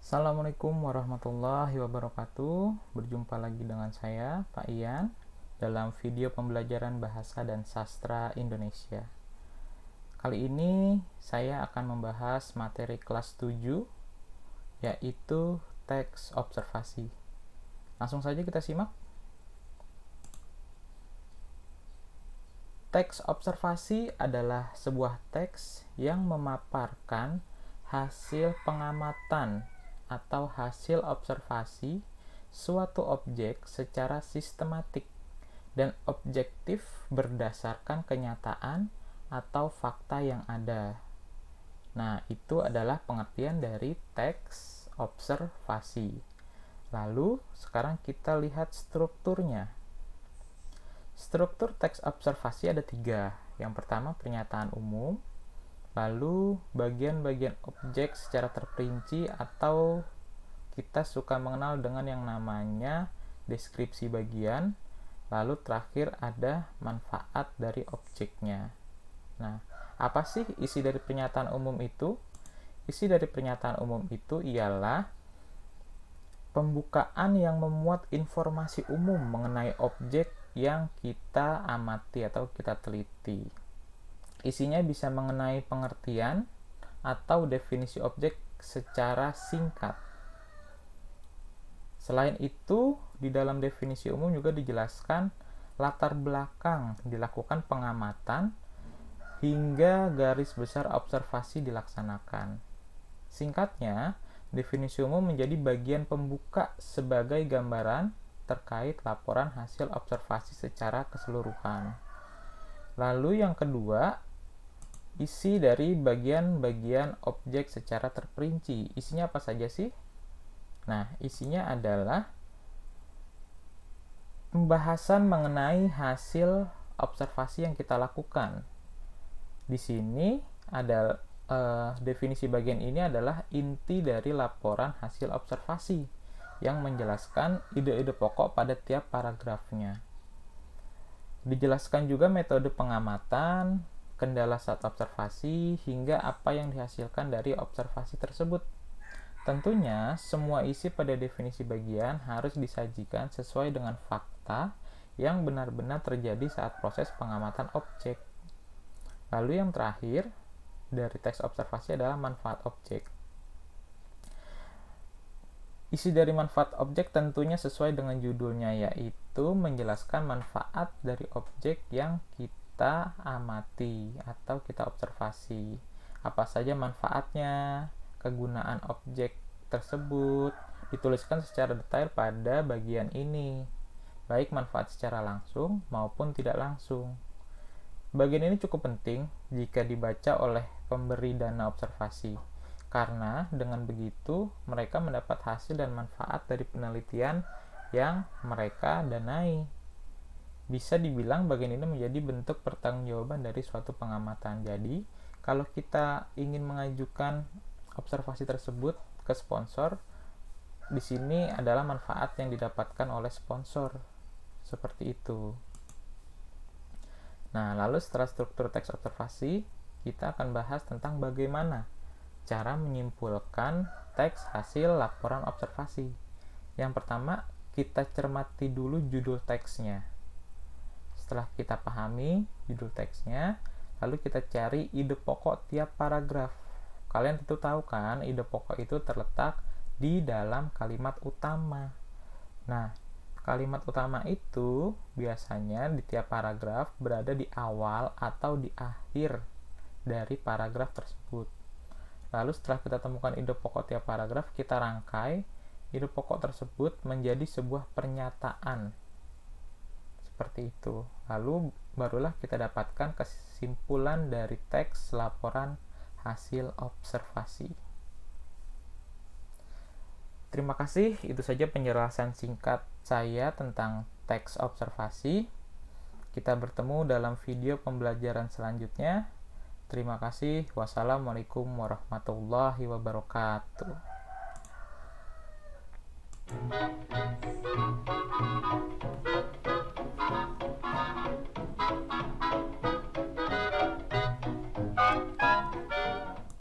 Assalamualaikum warahmatullahi wabarakatuh. Berjumpa lagi dengan saya, Pak Ian, dalam video pembelajaran Bahasa dan Sastra Indonesia. Kali ini saya akan membahas materi kelas 7, yaitu teks observasi. Langsung saja kita simak. Teks observasi adalah sebuah teks yang memaparkan hasil pengamatan atau hasil observasi suatu objek secara sistematik dan objektif berdasarkan kenyataan atau fakta yang ada. Nah, itu adalah pengertian dari teks observasi. Lalu, sekarang kita lihat strukturnya. Struktur teks observasi ada 3. Yang pertama, pernyataan umum, lalu bagian-bagian objek secara terperinci atau kita suka mengenal dengan yang namanya deskripsi bagian, lalu terakhir ada manfaat dari objeknya. Nah, apa sih isi dari pernyataan umum itu? Isi dari pernyataan umum itu ialah pembukaan yang memuat informasi umum mengenai objek yang kita amati atau kita teliti. Isinya bisa mengenai pengertian atau definisi objek secara singkat. Selain itu, di dalam definisi umum juga dijelaskan latar belakang dilakukan pengamatan hingga garis besar observasi dilaksanakan. Singkatnya, definisi umum menjadi bagian pembuka sebagai gambaran terkait laporan hasil observasi secara keseluruhan. Lalu yang kedua, isi dari bagian-bagian objek secara terperinci. Isinya apa saja sih? Nah, isinya adalah pembahasan mengenai hasil observasi yang kita lakukan. Di sini ada definisi bagian ini adalah inti dari laporan hasil observasi yang menjelaskan ide-ide pokok pada tiap paragrafnya. Dijelaskan juga metode pengamatan, kendala saat observasi, hingga apa yang dihasilkan dari observasi tersebut. Tentunya, semua isi pada definisi bagian harus disajikan sesuai dengan fakta yang benar-benar terjadi saat proses pengamatan objek. Lalu yang terakhir dari teks observasi adalah manfaat objek. Isi dari manfaat objek tentunya sesuai dengan judulnya, yaitu menjelaskan manfaat dari objek yang kita amati atau kita observasi. Apa saja manfaatnya, kegunaan objek tersebut dituliskan secara detail pada bagian ini, baik manfaat secara langsung maupun tidak langsung. Bagian ini cukup penting jika dibaca oleh pemberi dana observasi, karena dengan begitu mereka mendapat hasil dan manfaat dari penelitian yang mereka danai. Bisa dibilang bagian ini menjadi bentuk pertanggungjawaban dari suatu pengamatan. Jadi, kalau kita ingin mengajukan observasi tersebut ke sponsor, di sini adalah manfaat yang didapatkan oleh sponsor. Seperti itu. Nah, lalu setelah struktur teks observasi, kita akan bahas tentang bagaimana cara menyimpulkan teks hasil laporan observasi. Yang pertama, kita cermati dulu judul teksnya. Setelah kita pahami judul teksnya, lalu kita cari ide pokok tiap paragraf. Kalian tentu tahu kan, ide pokok itu terletak di dalam kalimat utama. Nah, kalimat utama itu biasanya di tiap paragraf berada di awal atau di akhir dari paragraf tersebut. Lalu setelah kita temukan ide pokok tiap paragraf, kita rangkai ide pokok tersebut menjadi sebuah pernyataan. Seperti itu. Lalu barulah kita dapatkan kesimpulan dari teks laporan hasil observasi. Terima kasih, itu saja penjelasan singkat saya tentang teks observasi. Kita bertemu dalam video pembelajaran selanjutnya. Terima kasih. Wassalamualaikum warahmatullahi wabarakatuh.